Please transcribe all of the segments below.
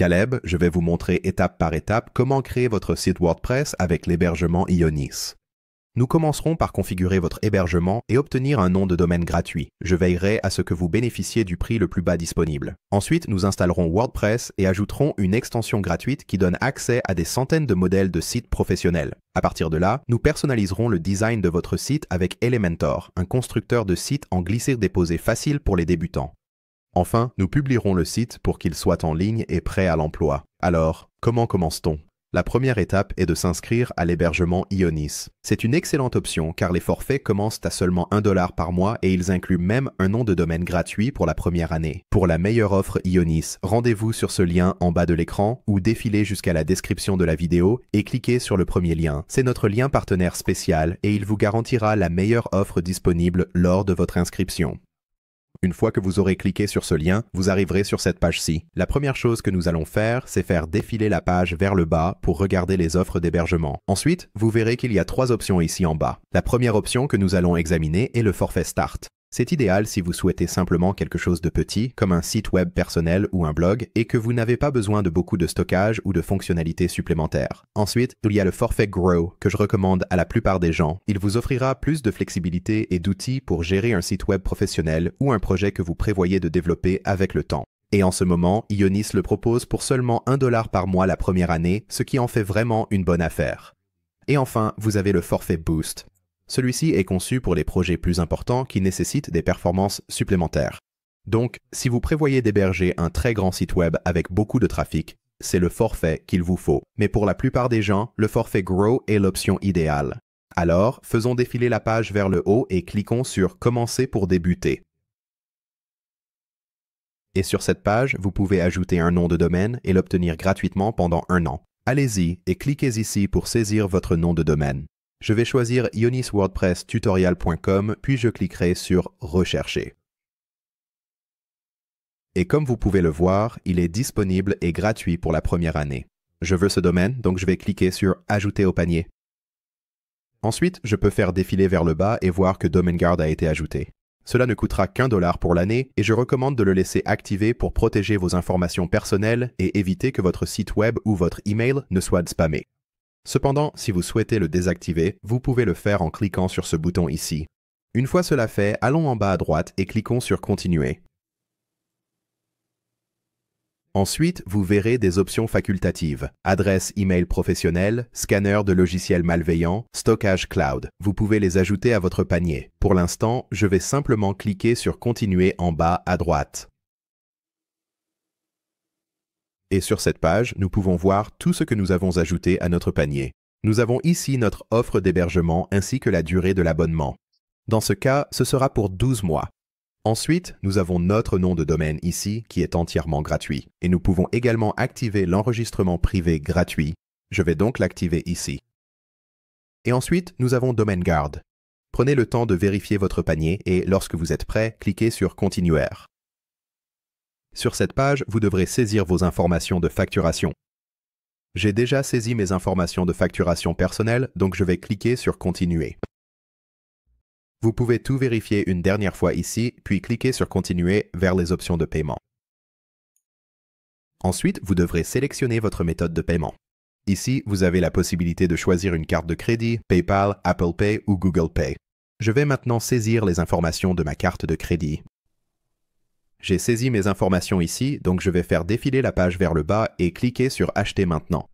Caleb, je vais vous montrer étape par étape comment créer votre site WordPress avec l'hébergement Ionis. Nous commencerons par configurer votre hébergement et obtenir un nom de domaine gratuit. Je veillerai à ce que vous bénéficiez du prix le plus bas disponible. Ensuite, nous installerons WordPress et ajouterons une extension gratuite qui donne accès à des centaines de modèles de sites professionnels. À partir de là, nous personnaliserons le design de votre site avec Elementor, un constructeur de sites en glisser-déposer facile pour les débutants. Enfin, nous publierons le site pour qu'il soit en ligne et prêt à l'emploi. Alors, comment commence-t-on ? La première étape est de s'inscrire à l'hébergement Ionis. C'est une excellente option car les forfaits commencent à seulement $1 par mois et ils incluent même un nom de domaine gratuit pour la première année. Pour la meilleure offre Ionis, rendez-vous sur ce lien en bas de l'écran ou défilez jusqu'à la description de la vidéo et cliquez sur le premier lien. C'est notre lien partenaire spécial et il vous garantira la meilleure offre disponible lors de votre inscription. Une fois que vous aurez cliqué sur ce lien, vous arriverez sur cette page-ci. La première chose que nous allons faire, c'est faire défiler la page vers le bas pour regarder les offres d'hébergement. Ensuite, vous verrez qu'il y a 3 options ici en bas. La première option que nous allons examiner est le forfait Start. C'est idéal si vous souhaitez simplement quelque chose de petit, comme un site web personnel ou un blog, et que vous n'avez pas besoin de beaucoup de stockage ou de fonctionnalités supplémentaires. Ensuite, il y a le forfait Grow, que je recommande à la plupart des gens. Il vous offrira plus de flexibilité et d'outils pour gérer un site web professionnel ou un projet que vous prévoyez de développer avec le temps. Et en ce moment, Ionis le propose pour seulement $1 par mois la première année, ce qui en fait vraiment une bonne affaire. Et enfin, vous avez le forfait Boost. Celui-ci est conçu pour les projets plus importants qui nécessitent des performances supplémentaires. Donc, si vous prévoyez d'héberger un très grand site web avec beaucoup de trafic, c'est le forfait qu'il vous faut. Mais pour la plupart des gens, le forfait Grow est l'option idéale. Alors, faisons défiler la page vers le haut et cliquons sur « Commencer pour débuter ». Et sur cette page, vous pouvez ajouter un nom de domaine et l'obtenir gratuitement pendant 1 an. Allez-y et cliquez ici pour saisir votre nom de domaine. Je vais choisir ioniswordpresstutorial.com puis je cliquerai sur « Rechercher ». Et comme vous pouvez le voir, il est disponible et gratuit pour la première année. Je veux ce domaine, donc je vais cliquer sur « Ajouter au panier ». Ensuite, je peux faire défiler vers le bas et voir que DomainGuard a été ajouté. Cela ne coûtera qu'$1 pour l'année et je recommande de le laisser activé pour protéger vos informations personnelles et éviter que votre site web ou votre email ne soit spammé. Cependant, si vous souhaitez le désactiver, vous pouvez le faire en cliquant sur ce bouton ici. Une fois cela fait, allons en bas à droite et cliquons sur « Continuer ». Ensuite, vous verrez des options facultatives. Adresse email professionnelle, scanner de logiciels malveillants, stockage cloud. Vous pouvez les ajouter à votre panier. Pour l'instant, je vais simplement cliquer sur « Continuer » en bas à droite. Et sur cette page, nous pouvons voir tout ce que nous avons ajouté à notre panier. Nous avons ici notre offre d'hébergement ainsi que la durée de l'abonnement. Dans ce cas, ce sera pour 12 mois. Ensuite, nous avons notre nom de domaine ici qui est entièrement gratuit. Et nous pouvons également activer l'enregistrement privé gratuit. Je vais donc l'activer ici. Et ensuite, nous avons DomainGuard. Prenez le temps de vérifier votre panier et lorsque vous êtes prêt, cliquez sur « Continuer ». Sur cette page, vous devrez saisir vos informations de facturation. J'ai déjà saisi mes informations de facturation personnelle, donc je vais cliquer sur « Continuer ». Vous pouvez tout vérifier une dernière fois ici, puis cliquer sur « Continuer » vers les options de paiement. Ensuite, vous devrez sélectionner votre méthode de paiement. Ici, vous avez la possibilité de choisir une carte de crédit, PayPal, Apple Pay ou Google Pay. Je vais maintenant saisir les informations de ma carte de crédit. J'ai saisi mes informations ici, donc je vais faire défiler la page vers le bas et cliquer sur « Acheter maintenant ».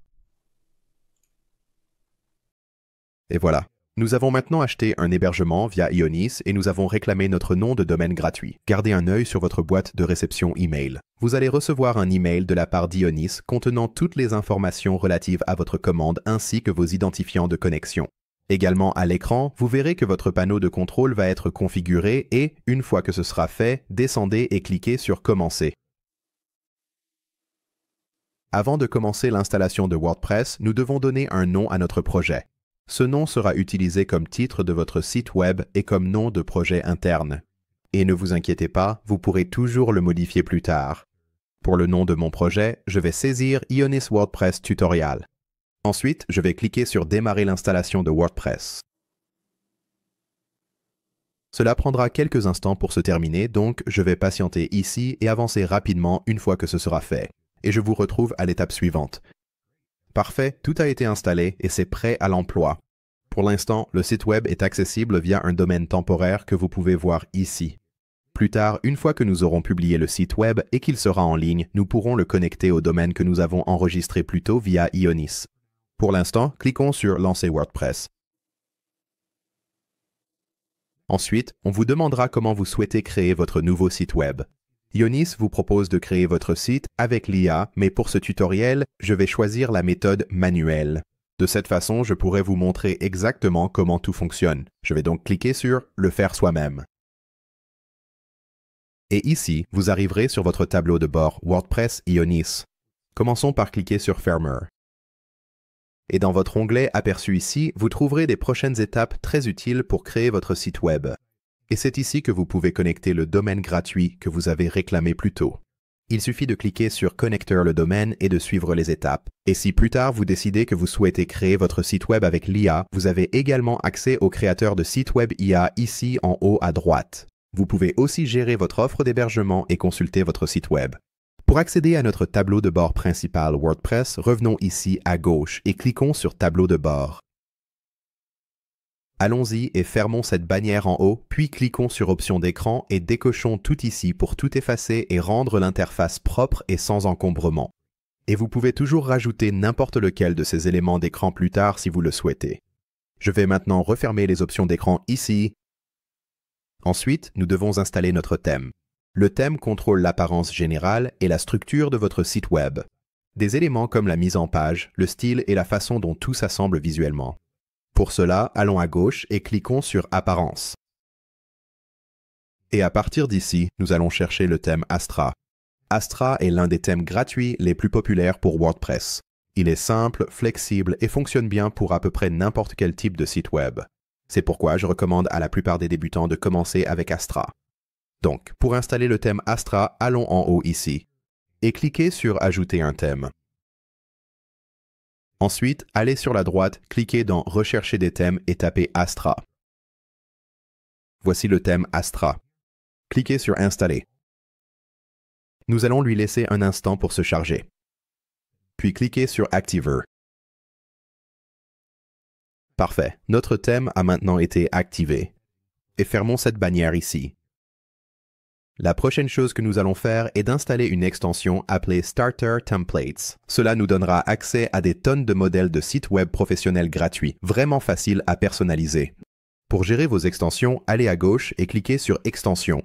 Et voilà. Nous avons maintenant acheté un hébergement via Ionis et nous avons réclamé notre nom de domaine gratuit. Gardez un œil sur votre boîte de réception email. Vous allez recevoir un email de la part d'Ionis contenant toutes les informations relatives à votre commande ainsi que vos identifiants de connexion. Également à l'écran, vous verrez que votre panneau de contrôle va être configuré et, une fois que ce sera fait, descendez et cliquez sur « Commencer ». Avant de commencer l'installation de WordPress, nous devons donner un nom à notre projet. Ce nom sera utilisé comme titre de votre site web et comme nom de projet interne. Et ne vous inquiétez pas, vous pourrez toujours le modifier plus tard. Pour le nom de mon projet, je vais saisir Ionis WordPress Tutorial. Ensuite, je vais cliquer sur « Démarrer l'installation de WordPress ». Cela prendra quelques instants pour se terminer, donc je vais patienter ici et avancer rapidement une fois que ce sera fait. Et je vous retrouve à l'étape suivante. Parfait, tout a été installé et c'est prêt à l'emploi. Pour l'instant, le site web est accessible via un domaine temporaire que vous pouvez voir ici. Plus tard, une fois que nous aurons publié le site web et qu'il sera en ligne, nous pourrons le connecter au domaine que nous avons enregistré plus tôt via Ionis. Pour l'instant, cliquons sur Lancer WordPress. Ensuite, on vous demandera comment vous souhaitez créer votre nouveau site web. Ionis vous propose de créer votre site avec l'IA, mais pour ce tutoriel, je vais choisir la méthode manuelle. De cette façon, je pourrai vous montrer exactement comment tout fonctionne. Je vais donc cliquer sur « Le faire soi-même ». Et ici, vous arriverez sur votre tableau de bord WordPress Ionis. Commençons par cliquer sur Fermer. Et dans votre onglet aperçu ici, vous trouverez des prochaines étapes très utiles pour créer votre site web. Et c'est ici que vous pouvez connecter le domaine gratuit que vous avez réclamé plus tôt. Il suffit de cliquer sur Connecter le domaine et de suivre les étapes. Et si plus tard vous décidez que vous souhaitez créer votre site web avec l'IA, vous avez également accès au créateur de site web IA ici en haut à droite. Vous pouvez aussi gérer votre offre d'hébergement et consulter votre site web. Pour accéder à notre tableau de bord principal WordPress, revenons ici à gauche et cliquons sur Tableau de bord. Allons-y et fermons cette bannière en haut, puis cliquons sur Options d'écran et décochons tout ici pour tout effacer et rendre l'interface propre et sans encombrement. Et vous pouvez toujours rajouter n'importe lequel de ces éléments d'écran plus tard si vous le souhaitez. Je vais maintenant refermer les options d'écran ici. Ensuite, nous devons installer notre thème. Le thème contrôle l'apparence générale et la structure de votre site web. Des éléments comme la mise en page, le style et la façon dont tout s'assemble visuellement. Pour cela, allons à gauche et cliquons sur Apparence. Et à partir d'ici, nous allons chercher le thème Astra. Astra est l'un des thèmes gratuits les plus populaires pour WordPress. Il est simple, flexible et fonctionne bien pour à peu près n'importe quel type de site web. C'est pourquoi je recommande à la plupart des débutants de commencer avec Astra. Donc, pour installer le thème Astra, allons en haut ici et cliquez sur Ajouter un thème. Ensuite, allez sur la droite, cliquez dans Rechercher des thèmes et tapez Astra. Voici le thème Astra. Cliquez sur Installer. Nous allons lui laisser un instant pour se charger. Puis cliquez sur Activer. Parfait, notre thème a maintenant été activé. Et fermons cette bannière ici. La prochaine chose que nous allons faire est d'installer une extension appelée Starter Templates. Cela nous donnera accès à des tonnes de modèles de sites web professionnels gratuits, vraiment faciles à personnaliser. Pour gérer vos extensions, allez à gauche et cliquez sur Extensions.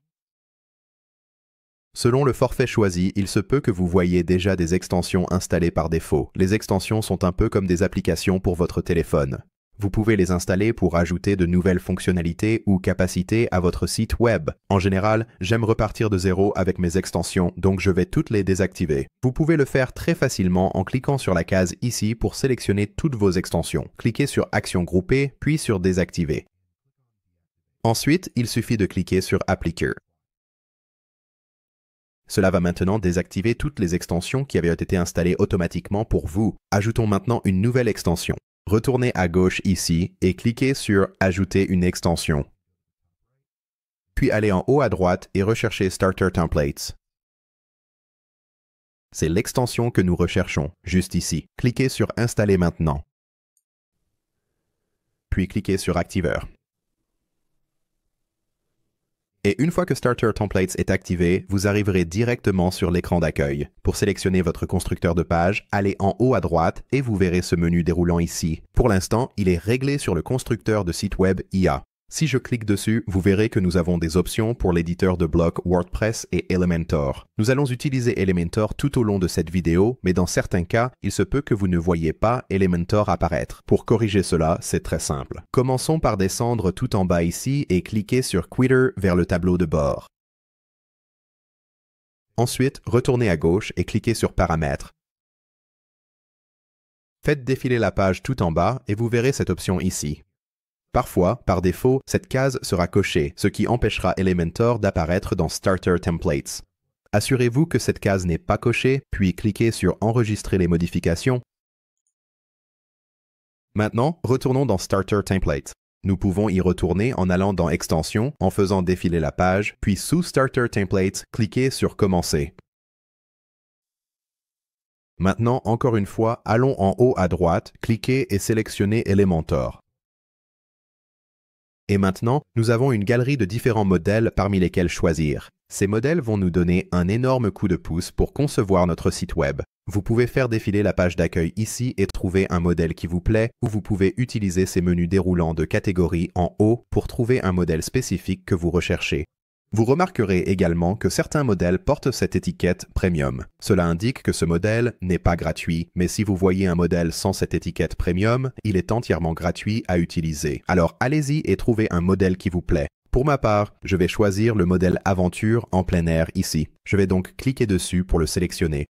Selon le forfait choisi, il se peut que vous voyez déjà des extensions installées par défaut. Les extensions sont un peu comme des applications pour votre téléphone. Vous pouvez les installer pour ajouter de nouvelles fonctionnalités ou capacités à votre site web. En général, j'aime repartir de zéro avec mes extensions, donc je vais toutes les désactiver. Vous pouvez le faire très facilement en cliquant sur la case ici pour sélectionner toutes vos extensions. Cliquez sur Actions groupées, puis sur Désactiver. Ensuite, il suffit de cliquer sur Appliquer. Cela va maintenant désactiver toutes les extensions qui avaient été installées automatiquement pour vous. Ajoutons maintenant une nouvelle extension. Retournez à gauche ici et cliquez sur « Ajouter une extension ». Puis allez en haut à droite et recherchez Starter Templates. C'est l'extension que nous recherchons, juste ici. Cliquez sur « Installer maintenant ». Puis cliquez sur « Activer ». Et une fois que Starter Templates est activé, vous arriverez directement sur l'écran d'accueil. Pour sélectionner votre constructeur de page, allez en haut à droite et vous verrez ce menu déroulant ici. Pour l'instant, il est réglé sur le constructeur de site web IA. Si je clique dessus, vous verrez que nous avons des options pour l'éditeur de blocs WordPress et Elementor. Nous allons utiliser Elementor tout au long de cette vidéo, mais dans certains cas, il se peut que vous ne voyez pas Elementor apparaître. Pour corriger cela, c'est très simple. Commençons par descendre tout en bas ici et cliquer sur Quitter vers le tableau de bord. Ensuite, retournez à gauche et cliquez sur Paramètres. Faites défiler la page tout en bas et vous verrez cette option ici. Parfois, par défaut, cette case sera cochée, ce qui empêchera Elementor d'apparaître dans Starter Templates. Assurez-vous que cette case n'est pas cochée, puis cliquez sur Enregistrer les modifications. Maintenant, retournons dans Starter Template. Nous pouvons y retourner en allant dans Extensions, en faisant défiler la page, puis sous Starter Templates, cliquez sur Commencer. Maintenant, encore une fois, allons en haut à droite, cliquez et sélectionnez Elementor. Et maintenant, nous avons une galerie de différents modèles parmi lesquels choisir. Ces modèles vont nous donner un énorme coup de pouce pour concevoir notre site web. Vous pouvez faire défiler la page d'accueil ici et trouver un modèle qui vous plaît, ou vous pouvez utiliser ces menus déroulants de catégories en haut pour trouver un modèle spécifique que vous recherchez. Vous remarquerez également que certains modèles portent cette étiquette Premium. Cela indique que ce modèle n'est pas gratuit, mais si vous voyez un modèle sans cette étiquette Premium, il est entièrement gratuit à utiliser. Alors allez-y et trouvez un modèle qui vous plaît. Pour ma part, je vais choisir le modèle Aventure en plein air ici. Je vais donc cliquer dessus pour le sélectionner.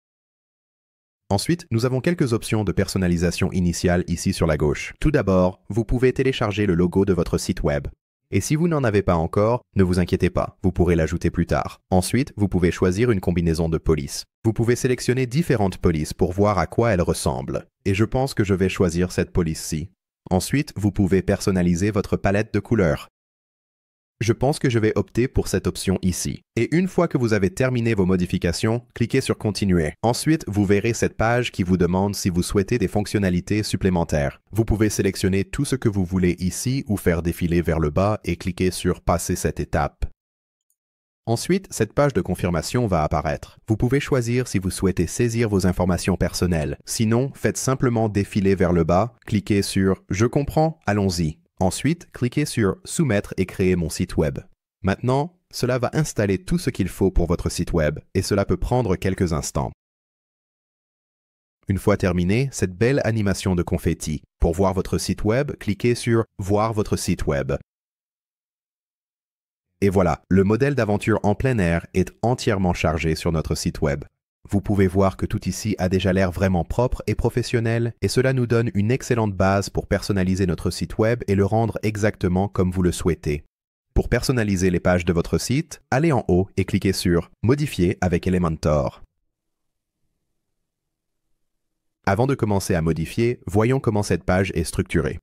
Ensuite, nous avons quelques options de personnalisation initiale ici sur la gauche. Tout d'abord, vous pouvez télécharger le logo de votre site web. Et si vous n'en avez pas encore, ne vous inquiétez pas, vous pourrez l'ajouter plus tard. Ensuite, vous pouvez choisir une combinaison de polices. Vous pouvez sélectionner différentes polices pour voir à quoi elles ressemblent. Et je pense que je vais choisir cette police-ci. Ensuite, vous pouvez personnaliser votre palette de couleurs. Je pense que je vais opter pour cette option ici. Et une fois que vous avez terminé vos modifications, cliquez sur Continuer. Ensuite, vous verrez cette page qui vous demande si vous souhaitez des fonctionnalités supplémentaires. Vous pouvez sélectionner tout ce que vous voulez ici ou faire défiler vers le bas et cliquer sur Passer cette étape. Ensuite, cette page de confirmation va apparaître. Vous pouvez choisir si vous souhaitez saisir vos informations personnelles. Sinon, faites simplement défiler vers le bas, cliquez sur « Je comprends, allons-y ». Ensuite, cliquez sur « Soumettre et créer mon site web ». Maintenant, cela va installer tout ce qu'il faut pour votre site web, et cela peut prendre quelques instants. Une fois terminé, cette belle animation de confetti. Pour voir votre site web, cliquez sur « Voir votre site web ». Et voilà, le modèle d'aventure en plein air est entièrement chargé sur notre site web. Vous pouvez voir que tout ici a déjà l'air vraiment propre et professionnel, et cela nous donne une excellente base pour personnaliser notre site web et le rendre exactement comme vous le souhaitez. Pour personnaliser les pages de votre site, allez en haut et cliquez sur « Modifier avec Elementor ». Avant de commencer à modifier, voyons comment cette page est structurée.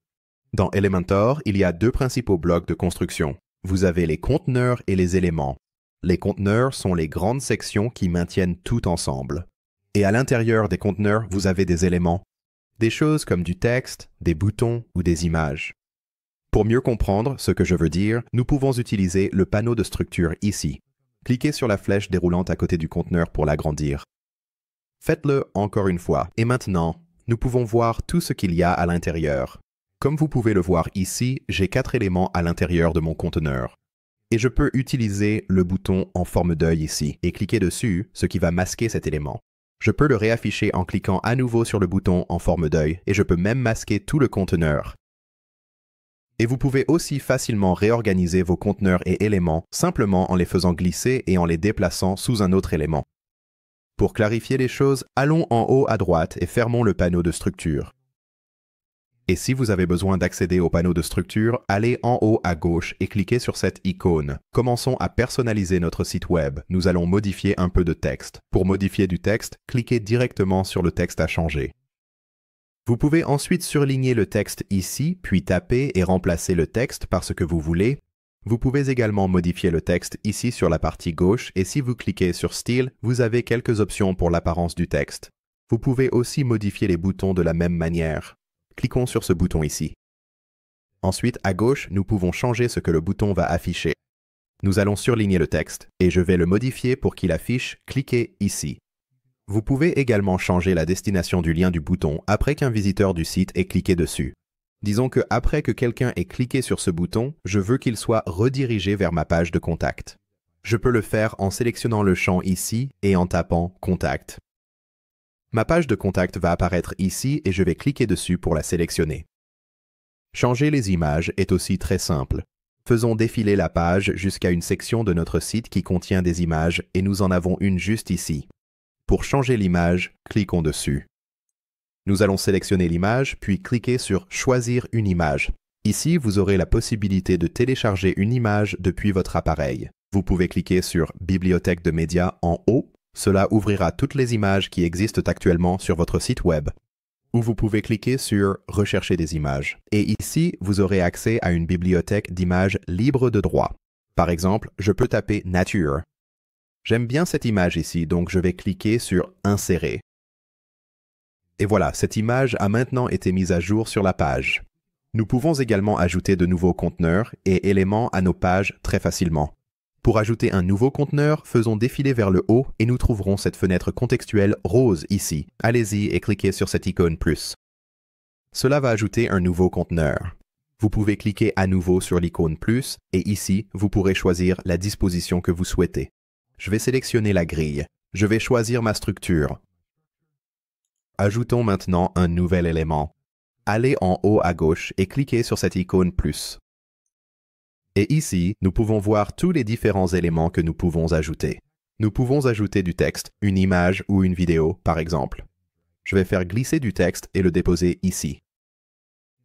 Dans Elementor, il y a deux principaux blocs de construction. Vous avez les conteneurs et les éléments. Les conteneurs sont les grandes sections qui maintiennent tout ensemble. Et à l'intérieur des conteneurs, vous avez des éléments. Des choses comme du texte, des boutons ou des images. Pour mieux comprendre ce que je veux dire, nous pouvons utiliser le panneau de structure ici. Cliquez sur la flèche déroulante à côté du conteneur pour l'agrandir. Faites-le encore une fois. Et maintenant, nous pouvons voir tout ce qu'il y a à l'intérieur. Comme vous pouvez le voir ici, j'ai 4 éléments à l'intérieur de mon conteneur. Et je peux utiliser le bouton en forme d'œil ici et cliquer dessus, ce qui va masquer cet élément. Je peux le réafficher en cliquant à nouveau sur le bouton en forme d'œil et je peux même masquer tout le conteneur. Et vous pouvez aussi facilement réorganiser vos conteneurs et éléments simplement en les faisant glisser et en les déplaçant sous un autre élément. Pour clarifier les choses, allons en haut à droite et fermons le panneau de structure. Et si vous avez besoin d'accéder au panneau de structure, allez en haut à gauche et cliquez sur cette icône. Commençons à personnaliser notre site web. Nous allons modifier un peu de texte. Pour modifier du texte, cliquez directement sur le texte à changer. Vous pouvez ensuite surligner le texte ici, puis taper et remplacer le texte par ce que vous voulez. Vous pouvez également modifier le texte ici sur la partie gauche et si vous cliquez sur Style, vous avez quelques options pour l'apparence du texte. Vous pouvez aussi modifier les boutons de la même manière. Cliquons sur ce bouton ici. Ensuite, à gauche, nous pouvons changer ce que le bouton va afficher. Nous allons surligner le texte et je vais le modifier pour qu'il affiche « Cliquez ici ». Vous pouvez également changer la destination du lien du bouton après qu'un visiteur du site ait cliqué dessus. Disons que après que quelqu'un ait cliqué sur ce bouton, je veux qu'il soit redirigé vers ma page de contact. Je peux le faire en sélectionnant le champ ici et en tapant « Contact ». Ma page de contact va apparaître ici et je vais cliquer dessus pour la sélectionner. Changer les images est aussi très simple. Faisons défiler la page jusqu'à une section de notre site qui contient des images et nous en avons une juste ici. Pour changer l'image, cliquons dessus. Nous allons sélectionner l'image puis cliquer sur « Choisir une image ». Ici, vous aurez la possibilité de télécharger une image depuis votre appareil. Vous pouvez cliquer sur « Bibliothèque de médias » en haut. Cela ouvrira toutes les images qui existent actuellement sur votre site web. Ou vous pouvez cliquer sur « Rechercher des images ». Et ici, vous aurez accès à une bibliothèque d'images libres de droit. Par exemple, je peux taper « Nature ». J'aime bien cette image ici, donc je vais cliquer sur « Insérer ». Et voilà, cette image a maintenant été mise à jour sur la page. Nous pouvons également ajouter de nouveaux conteneurs et éléments à nos pages très facilement. Pour ajouter un nouveau conteneur, faisons défiler vers le haut et nous trouverons cette fenêtre contextuelle rose ici. Allez-y et cliquez sur cette icône plus. Cela va ajouter un nouveau conteneur. Vous pouvez cliquer à nouveau sur l'icône plus et ici, vous pourrez choisir la disposition que vous souhaitez. Je vais sélectionner la grille. Je vais choisir ma structure. Ajoutons maintenant un nouvel élément. Allez en haut à gauche et cliquez sur cette icône plus. Et ici, nous pouvons voir tous les différents éléments que nous pouvons ajouter. Nous pouvons ajouter du texte, une image ou une vidéo, par exemple. Je vais faire glisser du texte et le déposer ici.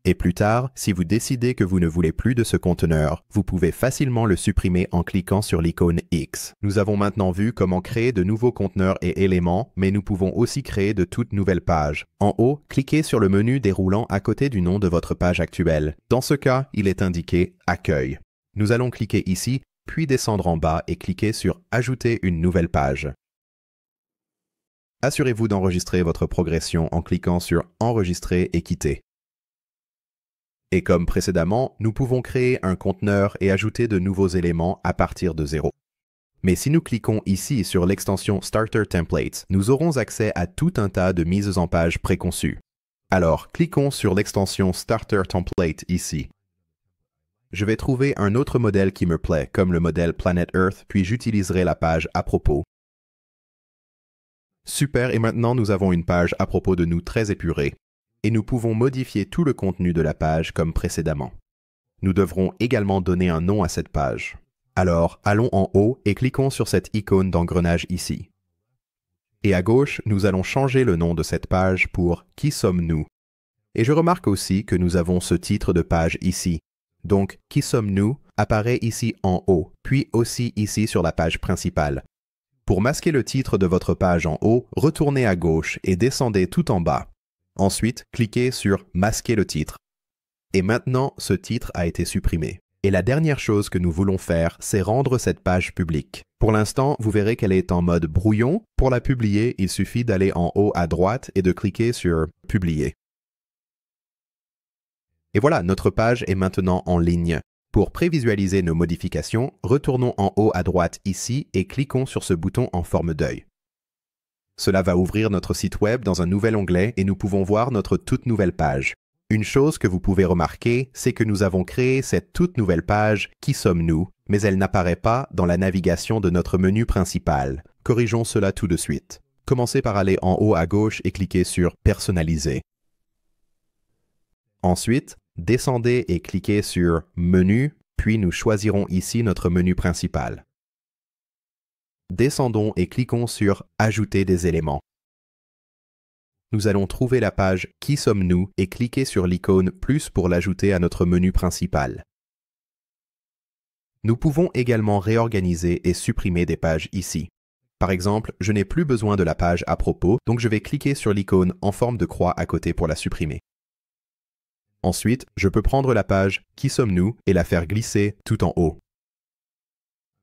Et plus tard, si vous décidez que vous ne voulez plus de ce conteneur, vous pouvez facilement le supprimer en cliquant sur l'icône X. Nous avons maintenant vu comment créer de nouveaux conteneurs et éléments, mais nous pouvons aussi créer de toutes nouvelles pages. En haut, cliquez sur le menu déroulant à côté du nom de votre page actuelle. Dans ce cas, il est indiqué « Accueil ». Nous allons cliquer ici, puis descendre en bas et cliquer sur « Ajouter une nouvelle page ». Assurez-vous d'enregistrer votre progression en cliquant sur « Enregistrer et quitter ». Et comme précédemment, nous pouvons créer un conteneur et ajouter de nouveaux éléments à partir de zéro. Mais si nous cliquons ici sur l'extension Starter Templates, nous aurons accès à tout un tas de mises en page préconçues. Alors, cliquons sur l'extension Starter Template ici. Je vais trouver un autre modèle qui me plaît, comme le modèle Planet Earth, puis j'utiliserai la page à propos. Super, et maintenant nous avons une page à propos de nous très épurée. Et nous pouvons modifier tout le contenu de la page comme précédemment. Nous devrons également donner un nom à cette page. Alors, allons en haut et cliquons sur cette icône d'engrenage ici. Et à gauche, nous allons changer le nom de cette page pour « Qui sommes-nous » Et je remarque aussi que nous avons ce titre de page ici. Donc, « Qui sommes-nous » apparaît ici en haut, puis aussi ici sur la page principale. Pour masquer le titre de votre page en haut, retournez à gauche et descendez tout en bas. Ensuite, cliquez sur « Masquer le titre ». Et maintenant, ce titre a été supprimé. Et la dernière chose que nous voulons faire, c'est rendre cette page publique. Pour l'instant, vous verrez qu'elle est en mode brouillon. Pour la publier, il suffit d'aller en haut à droite et de cliquer sur « Publier ». Et voilà, notre page est maintenant en ligne. Pour prévisualiser nos modifications, retournons en haut à droite ici et cliquons sur ce bouton en forme d'œil. Cela va ouvrir notre site web dans un nouvel onglet et nous pouvons voir notre toute nouvelle page. Une chose que vous pouvez remarquer, c'est que nous avons créé cette toute nouvelle page « Qui sommes-nous ?», mais elle n'apparaît pas dans la navigation de notre menu principal. Corrigeons cela tout de suite. Commencez par aller en haut à gauche et cliquez sur « Personnaliser ». Ensuite, descendez et cliquez sur « Menu », puis nous choisirons ici notre menu principal. Descendons et cliquons sur « Ajouter des éléments ». Nous allons trouver la page « Qui sommes-nous » et cliquer sur l'icône « Plus » pour l'ajouter à notre menu principal. Nous pouvons également réorganiser et supprimer des pages ici. Par exemple, je n'ai plus besoin de la page à propos, donc je vais cliquer sur l'icône en forme de croix à côté pour la supprimer. Ensuite, je peux prendre la page « Qui sommes-nous » et la faire glisser tout en haut.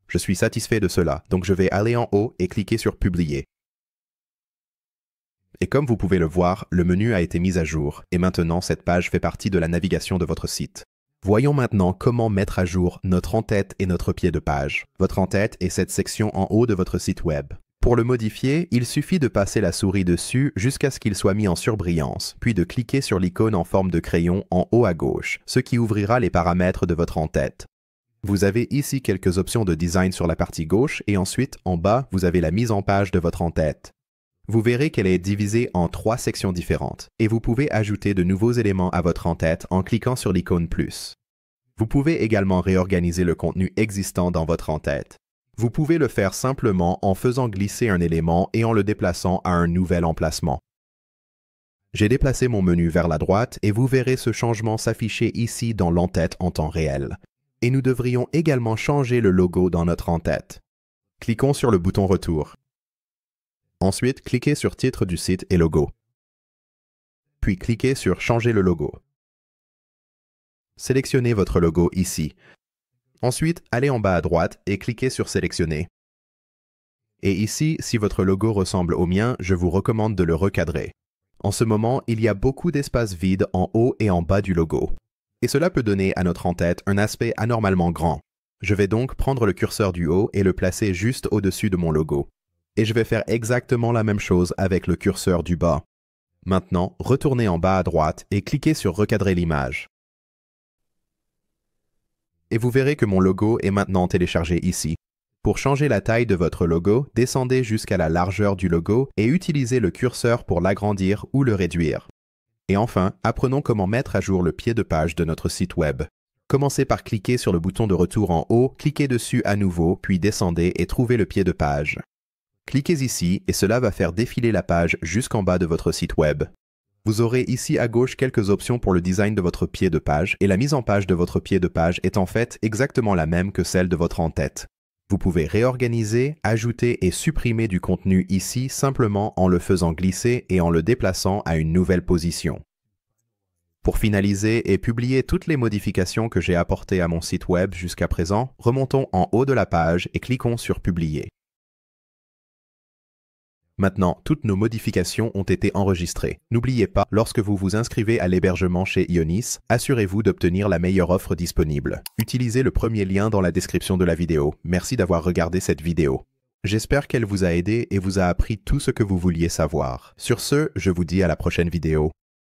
Je suis satisfait de cela, donc je vais aller en haut et cliquer sur « Publier ». Et comme vous pouvez le voir, le menu a été mis à jour, et maintenant cette page fait partie de la navigation de votre site. Voyons maintenant comment mettre à jour notre en-tête et notre pied de page. Votre en-tête est cette section en haut de votre site web. Pour le modifier, il suffit de passer la souris dessus jusqu'à ce qu'il soit mis en surbrillance, puis de cliquer sur l'icône en forme de crayon en haut à gauche, ce qui ouvrira les paramètres de votre en-tête. Vous avez ici quelques options de design sur la partie gauche et ensuite, en bas, vous avez la mise en page de votre en-tête. Vous verrez qu'elle est divisée en 3 sections différentes et vous pouvez ajouter de nouveaux éléments à votre en-tête en cliquant sur l'icône plus. Vous pouvez également réorganiser le contenu existant dans votre en-tête. Vous pouvez le faire simplement en faisant glisser un élément et en le déplaçant à un nouvel emplacement. J'ai déplacé mon menu vers la droite et vous verrez ce changement s'afficher ici dans l'en-tête en temps réel. Et nous devrions également changer le logo dans notre en-tête. Cliquons sur le bouton Retour. Ensuite, cliquez sur Titre du site et Logo. Puis cliquez sur Changer le logo. Sélectionnez votre logo ici. Ensuite, allez en bas à droite et cliquez sur Sélectionner. Et ici, si votre logo ressemble au mien, je vous recommande de le recadrer. En ce moment, il y a beaucoup d'espace vide en haut et en bas du logo. Et cela peut donner à notre en-tête un aspect anormalement grand. Je vais donc prendre le curseur du haut et le placer juste au-dessus de mon logo. Et je vais faire exactement la même chose avec le curseur du bas. Maintenant, retournez en bas à droite et cliquez sur Recadrer l'image. Et vous verrez que mon logo est maintenant téléchargé ici. Pour changer la taille de votre logo, descendez jusqu'à la largeur du logo et utilisez le curseur pour l'agrandir ou le réduire. Et enfin, apprenons comment mettre à jour le pied de page de notre site web. Commencez par cliquer sur le bouton de retour en haut, cliquez dessus à nouveau, puis descendez et trouvez le pied de page. Cliquez ici et cela va faire défiler la page jusqu'en bas de votre site web. Vous aurez ici à gauche quelques options pour le design de votre pied de page et la mise en page de votre pied de page est en fait exactement la même que celle de votre en-tête. Vous pouvez réorganiser, ajouter et supprimer du contenu ici simplement en le faisant glisser et en le déplaçant à une nouvelle position. Pour finaliser et publier toutes les modifications que j'ai apportées à mon site web jusqu'à présent, remontons en haut de la page et cliquons sur Publier. Maintenant, toutes nos modifications ont été enregistrées. N'oubliez pas, lorsque vous vous inscrivez à l'hébergement chez Ionis, assurez-vous d'obtenir la meilleure offre disponible. Utilisez le premier lien dans la description de la vidéo. Merci d'avoir regardé cette vidéo. J'espère qu'elle vous a aidé et vous a appris tout ce que vous vouliez savoir. Sur ce, je vous dis à la prochaine vidéo.